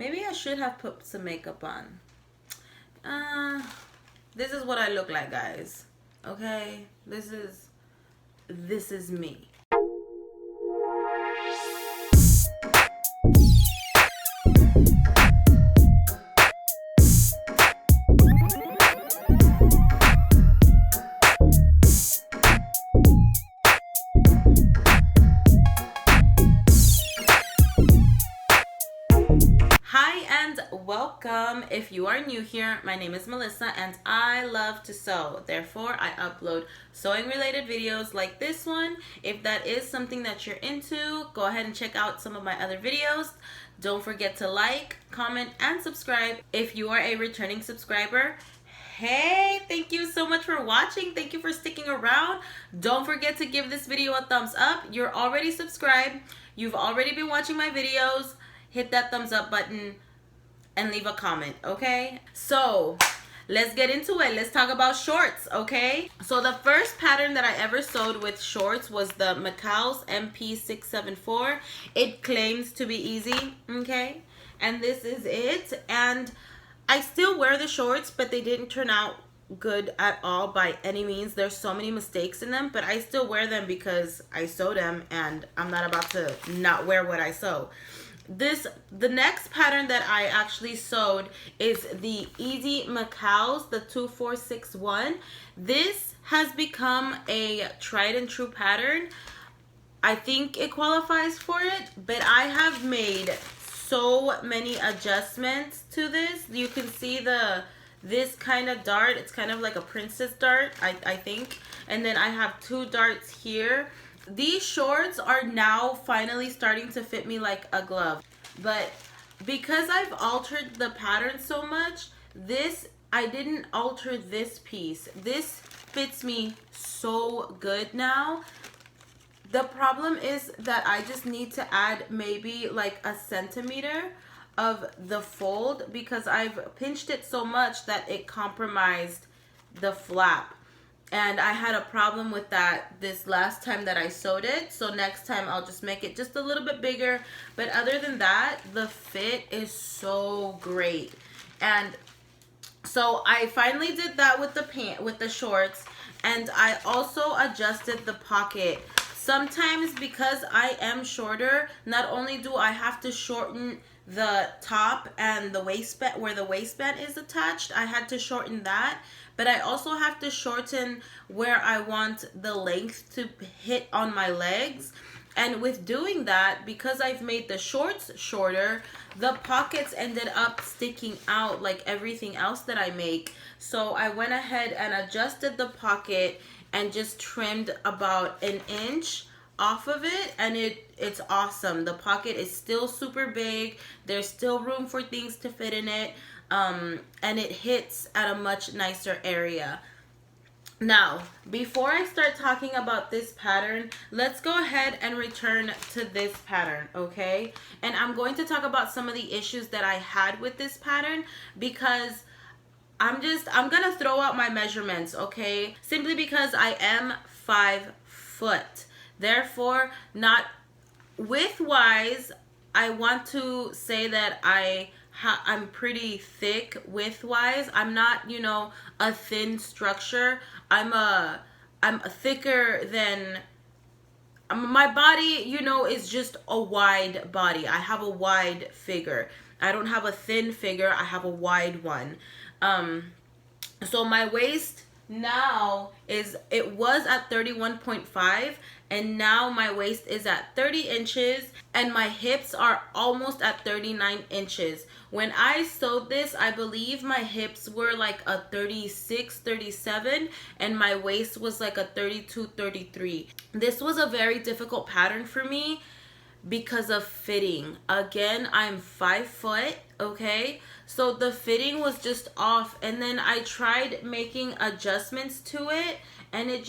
Maybe I should have put some makeup on. This is what I look like, guys. Okay? This is me. Hi and welcome. If you are new here, my name is Melissa and I love to sew. Therefore, I upload sewing related videos like this one. If that is something that you're into, go ahead and check out some of my other videos. Don't forget to like, comment, and subscribe. If you are a returning subscriber, hey, thank you so much for watching. Thank you for sticking around. Don't forget to give this video a thumbs up. You're already subscribed. You've already been watching my videos. Hit that thumbs up button and leave a comment, okay? So let's get into it. Let's talk about shorts, okay? So the first pattern that I ever sewed with shorts was the McCall's MP674. It claims to be easy, okay? And this is it. And I still wear the shorts, but they didn't turn out good at all by any means. There's so many mistakes in them, but I still wear them because I sew them and I'm not about to not wear what I sew. The next pattern that I actually sewed is the Easy McCall's, the 2461. This has become a tried and true pattern. I think it qualifies for it, but I have made so many adjustments to this. You can see this kind of dart. It's kind of like a princess dart, I think. And then I have two darts here. These shorts are now finally starting to fit me like a glove. But because I've altered the pattern so much, I didn't alter this piece. This fits me so good now. The problem is that I just need to add maybe like a centimeter of the fold because I've pinched it so much that it compromised the flap. And I had a problem with that this last time that I sewed it. So next time I'll just make it just a little bit bigger. But other than that, the fit is so great. And so I finally did that with the shorts. And I also adjusted the pocket. Sometimes because I am shorter, not only do I have to shorten the top and the waistband, where the waistband is attached, I had to shorten that. But I also have to shorten where I want the length to hit on my legs. And with doing that, because I've made the shorts shorter, the pockets ended up sticking out like everything else that I make. So I went ahead and adjusted the pocket and just trimmed about an inch off of it, and it's awesome. The pocket is still super big. There's still room for things to fit in it. And it hits at a much nicer area. Now, before I start talking about this pattern, let's go ahead and return to this pattern, okay? And I'm going to talk about some of the issues that I had with this pattern because I'm gonna throw out my measurements, okay? Simply because I am 5 foot. Therefore, not width-wise, I want to say that I'm pretty thick width-wise. I'm not, a thin structure. I'm thicker than, my body, is just a wide body. I have a wide figure. I don't have a thin figure. I have a wide one. So my waist now it was at 31.5 and now my waist is at 30 inches and my hips are almost at 39 inches. When I sewed this, I believe my hips were like a 36, 37 and my waist was like a 32, 33. This was a very difficult pattern for me because of fitting. Again, I'm 5 foot, okay? So the fitting was just off, and then I tried making adjustments to it and they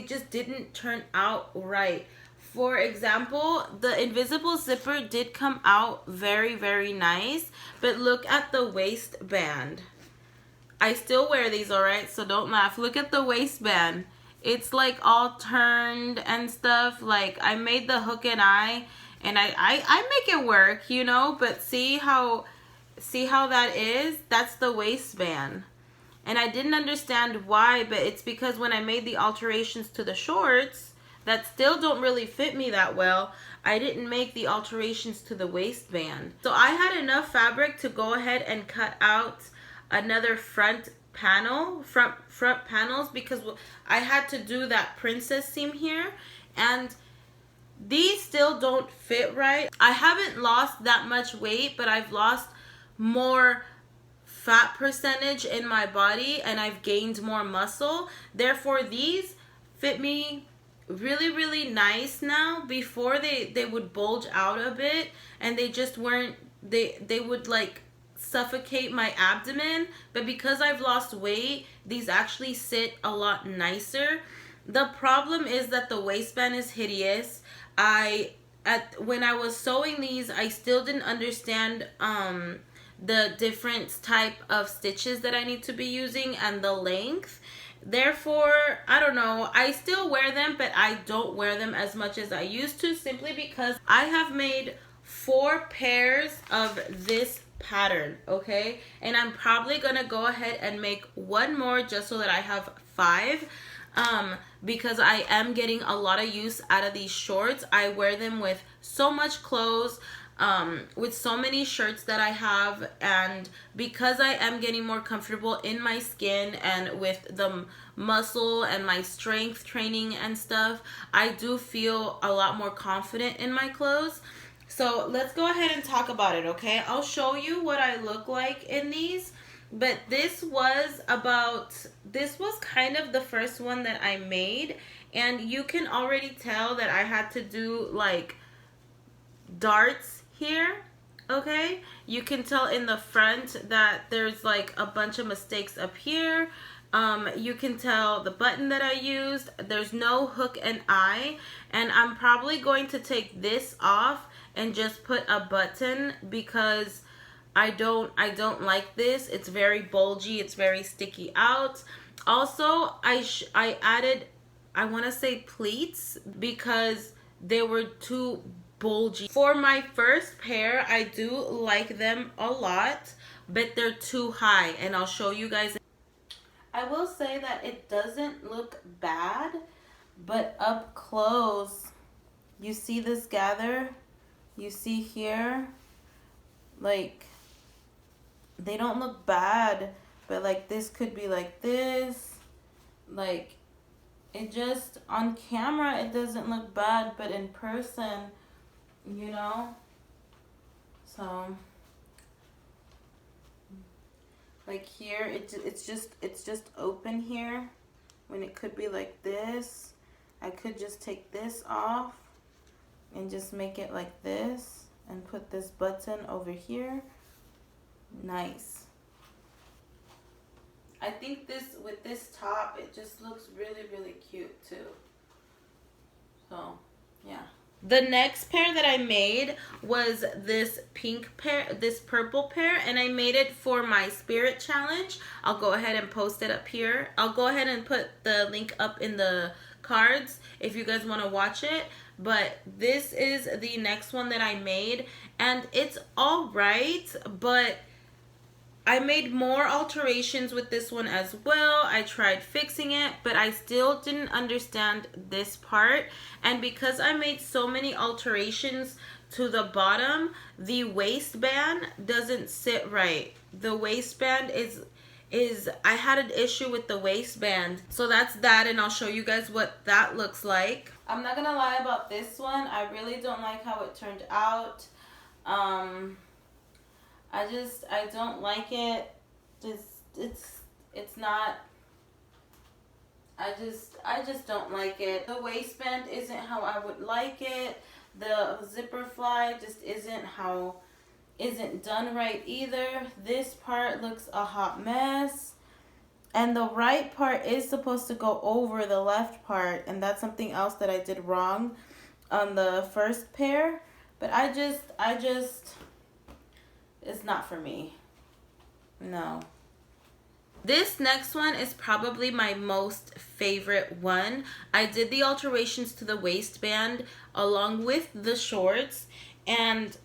just didn't turn out right. For example, the invisible zipper did come out very, very nice, but look at the waistband. I still wear these, all right? So don't laugh. Look at the waistband. It's like all turned and stuff. Like I made the hook and eye and I make it work, but see how See how that is? That's the waistband. And I didn't understand why, but it's because when I made the alterations to the shorts that still don't really fit me that well, I didn't make the alterations to the waistband. So I had enough fabric to go ahead and cut out another front panels, because I had to do that princess seam here, and these still don't fit right. I haven't lost that much weight, but I've lost more fat percentage in my body and I've gained more muscle. Therefore, these fit me really, really nice now. Before they would bulge out a bit and they just weren't, they would like suffocate my abdomen. But because I've lost weight, these actually sit a lot nicer. The problem is that the waistband is hideous. When I was sewing these, I still didn't understand the different type of stitches that I need to be using and the length. Therefore, I don't know, I still wear them, but I don't wear them as much as I used to, simply because I have made 4 pairs of this pattern, okay? And I'm probably gonna go ahead and make one more just so that I have 5. Because I am getting a lot of use out of these shorts. I wear them with so much clothes, with so many shirts that I have, and because I am getting more comfortable in my skin and with the muscle and my strength training and stuff, I do feel a lot more confident in my clothes. So let's go ahead and talk about it, okay? I'll show you what I look like in these. But this was kind of the first one that I made, and you can already tell that I had to do like darts here, okay? You can tell in the front that there's like a bunch of mistakes up here. You can tell the button that I used, there's no hook and eye, and I'm probably going to take this off and just put a button because I don't like this. It's very bulgy. It's very sticky out. Also, I added, I want to say pleats, because they were too bulgy. For my first pair, I do like them a lot, but they're too high, and I'll show you guys. I will say that it doesn't look bad, but up close, you see this gather? You see here? Like, they don't look bad, but like this could be like this. Like, it just, on camera it doesn't look bad, but in person, you know? So like here, it's just open here, when it could be like this. I could just take this off and just make it like this and put this button over here. Nice. I think this, with this top, it just looks really, really cute too. So yeah. The next pair that I made was this pink pair, this purple pair, and I made it for my spirit challenge. I'll go ahead and post it up here. I'll go ahead and put the link up in the cards if you guys want to watch it. But this is the next one that I made, and it's all right, but I made more alterations with this one as well. I tried fixing it, but I still didn't understand this part. And because I made so many alterations to the bottom, the waistband doesn't sit right. The waistband I had an issue with the waistband. So that's that, and I'll show you guys what that looks like. I'm not gonna lie about this one. I really don't like how it turned out. I don't like it. It's not, I just don't like it. The waistband isn't how I would like it. The zipper fly just isn't done right either. This part looks a hot mess. And the right part is supposed to go over the left part, and that's something else that I did wrong on the first pair. But I just it's not for me. No. This next one is probably my most favorite one. I did the alterations to the waistband along with the shorts, and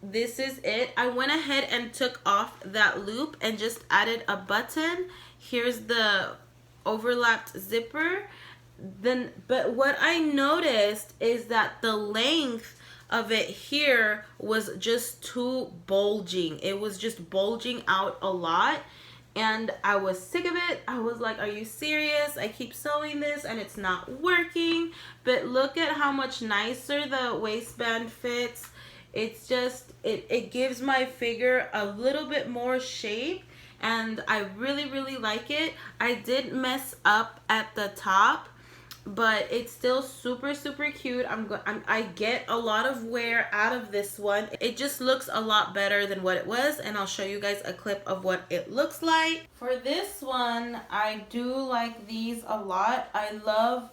this is it. I went ahead and took off that loop and just added a button. Here's the overlapped zipper. But what I noticed is that the length of it here was just too bulging. It was just bulging out a lot, and I was sick of it. I was like, are you serious? I keep sewing this and it's not working. But look at how much nicer the waistband fits. It's just, it gives my figure a little bit more shape, and I really like it. I did mess up at the top, but it's still super cute. I get a lot of wear out of this one. It just looks a lot better than what it was, and I'll show you guys a clip of what it looks like. For this one, I do like these a lot. I love,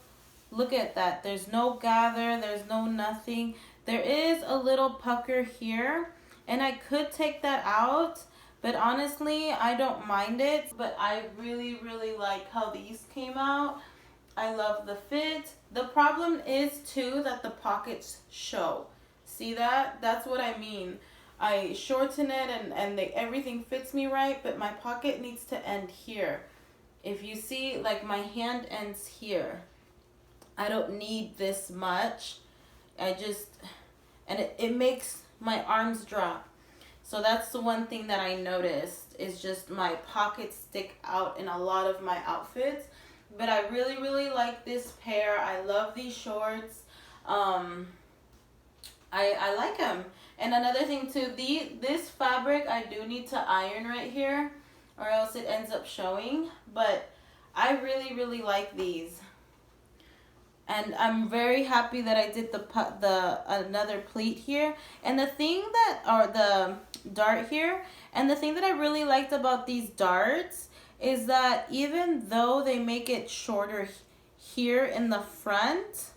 look at that. There's no gather, there's no nothing. There is a little pucker here, and I could take that out, but honestly, I don't mind it. But I really like how these came out. I love the fit. The problem is too that the pockets show. See that? That's what I mean. I shorten it and everything fits me right, but my pocket needs to end here. If you see, like, my hand ends here. I don't need this much. And it makes my arms drop. So that's the one thing that I noticed, is just my pockets stick out in a lot of my outfits. But I really like this pair. I love these shorts. I like them. And another thing too, this fabric I do need to iron right here, or else it ends up showing. But I really like these. And I'm very happy that I did the another pleat here, and the thing that, or the dart here, and the thing that I really liked about these darts is that even though they make it shorter here in the front,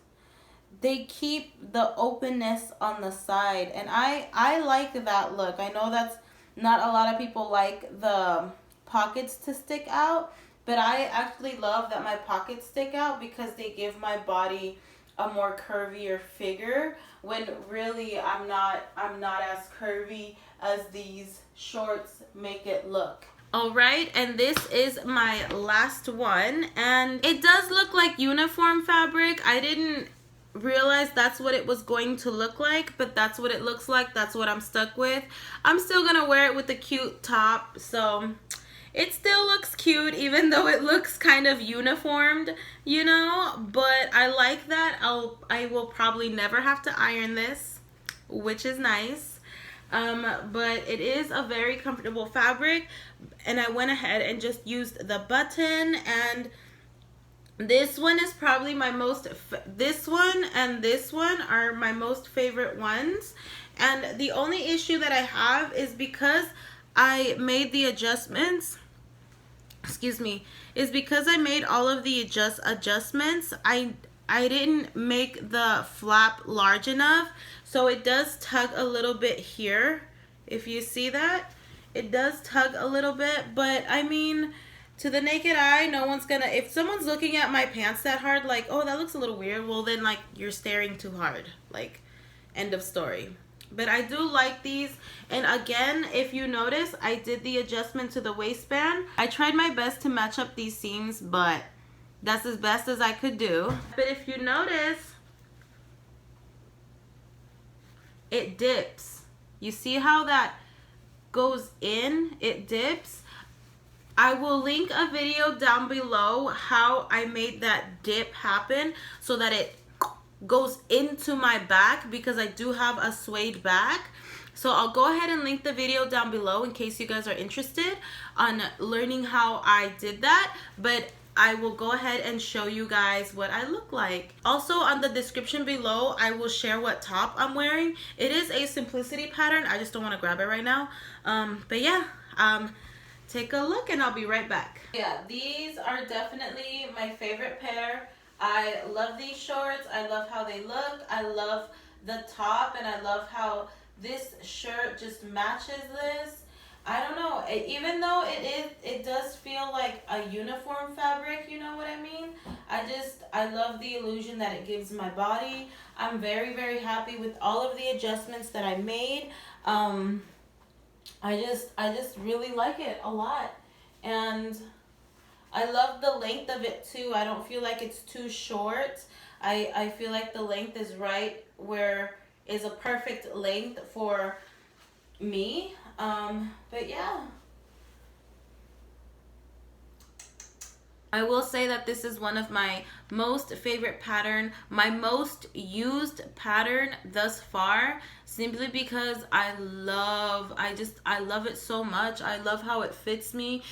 they keep the openness on the side, and I like that look. I know that's not a lot of people like the pockets to stick out, but I actually love that my pockets stick out because they give my body a more curvier figure, when really I'm not as curvy as these shorts make it look. All right, and this is my last one, and it does look like uniform fabric. I didn't realize that's what it was going to look like, but that's what it looks like. That's what I'm stuck with. I'm still gonna wear it with a cute top, so it still looks cute, even though it looks kind of uniformed, you know. But I like that. I will probably never have to iron this, which is nice. But it is a very comfortable fabric, and I went ahead and just used the button. And this one is probably my most, this one and this one are my most favorite ones. And the only issue that I have is because I made the adjustments, is because I made all of the adjustments, I didn't make the flap large enough, so it does tug a little bit here. If you see that, it does tug a little bit, but I mean, to the naked eye, no one's gonna, if someone's looking at my pants that hard, like, oh, that looks a little weird, well then, like, you're staring too hard, like, end of story. But I do like these, and again, if you notice, I did the adjustment to the waistband. I tried my best to match up these seams, but that's as best as I could do. But if you notice, it dips. You see how that goes in? It dips. I will link a video down below how I made that dip happen so that it goes into my back, because I do have a suede back. So I'll go ahead and link the video down below in case you guys are interested on learning how I did that. But I will go ahead and show you guys what I look like. Also, on the description below, I will share what top I'm wearing. It is a simplicity pattern. I just don't want to grab it right now. But yeah, take a look and I'll be right back. Yeah, these are definitely my favorite pair. I love these shorts. I love how they look. I love the top, and I love how this shirt just matches this. I don't know, even though it does feel like a uniform fabric, you know what I mean? I love the illusion that it gives my body. I'm very happy with all of the adjustments that I made. I just really like it a lot. And I love the length of it too. I don't feel like it's too short. I feel like the length is right where is a perfect length for me. But yeah. I will say that this is one of my most favorite pattern, my most used pattern thus far, simply because I love it so much. I love how it fits me.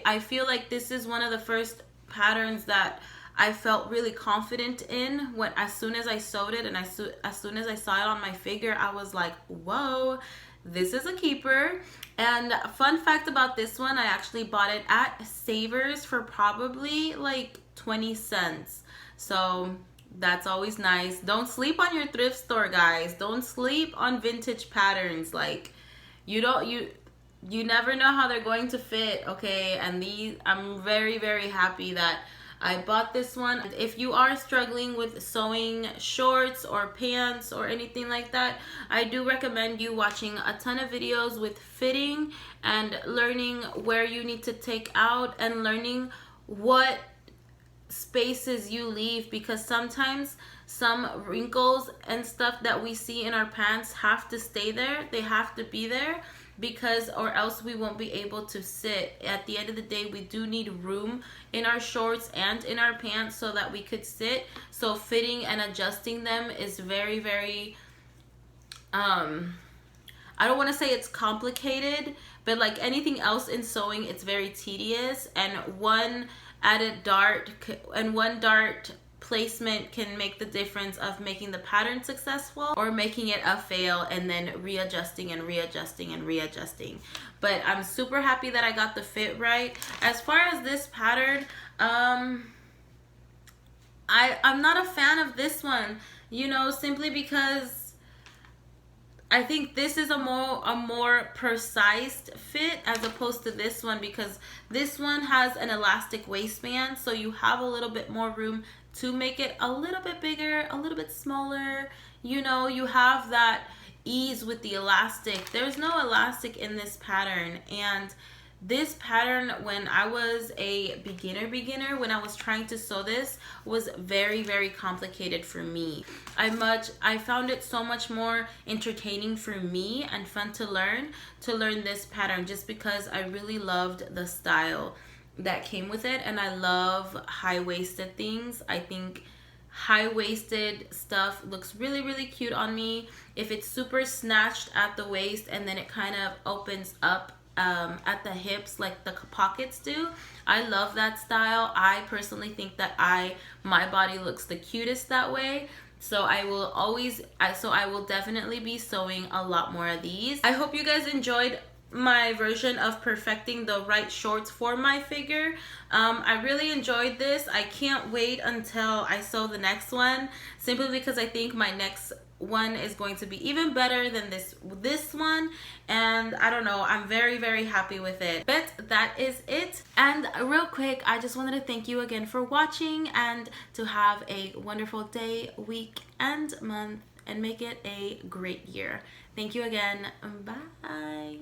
I feel like this is one of the first patterns that I felt really confident in when as soon as I sewed it, and as soon as I saw it on my figure, I was like, whoa, this is a keeper. And fun fact about this one, I actually bought it at Savers for probably like 20 cents. So that's always nice. Don't sleep on your thrift store, guys. Don't sleep on vintage patterns. Like, you never know how they're going to fit, okay? And these, I'm very, very happy that I bought this one. If you are struggling with sewing shorts or pants or anything like that, I do recommend you watching a ton of videos with fitting and learning where you need to take out and learning what spaces you leave, because sometimes some wrinkles and stuff that we see in our pants have to stay there. They have to be there, because or else we won't be able to sit. At the end of the day, we do need room in our shorts and in our pants so that we could sit. So fitting and adjusting them is very, very I don't want to say it's complicated, but like anything else in sewing, it's very tedious, and one dart placement can make the difference of making the pattern successful or making it a fail, and then readjusting and readjusting and readjusting. But I'm super happy that I got the fit right. As far as this pattern, I'm not a fan of this one, you know, simply because I think this is a more precise fit as opposed to this one, because this one has an elastic waistband, so you have a little bit more room to make it a little bit bigger, a little bit smaller. You know, you have that ease with the elastic. There's no elastic in this pattern, and this pattern, when I was a beginner, when I was trying to sew this, was very, very complicated for me. I found it so much more entertaining for me and fun to learn this pattern, just because I really loved the style that came with it, and I love high-waisted things. I think high-waisted stuff looks really, really cute on me. If it's super snatched at the waist and then it kind of opens up at the hips like the pockets do, I love that style. I personally think that my body looks the cutest that way. So I will definitely be sewing a lot more of these. I hope you guys enjoyed my version of perfecting the right shorts for my figure. I really enjoyed this. I can't wait until I sew the next one, simply because I think my next one is going to be even better than this one, and I don't know, I'm very, very happy with it. But that is it. And real quick, I just wanted to thank you again for watching, and to have a wonderful day, week, and month, and make it a great year. Thank you again. Bye.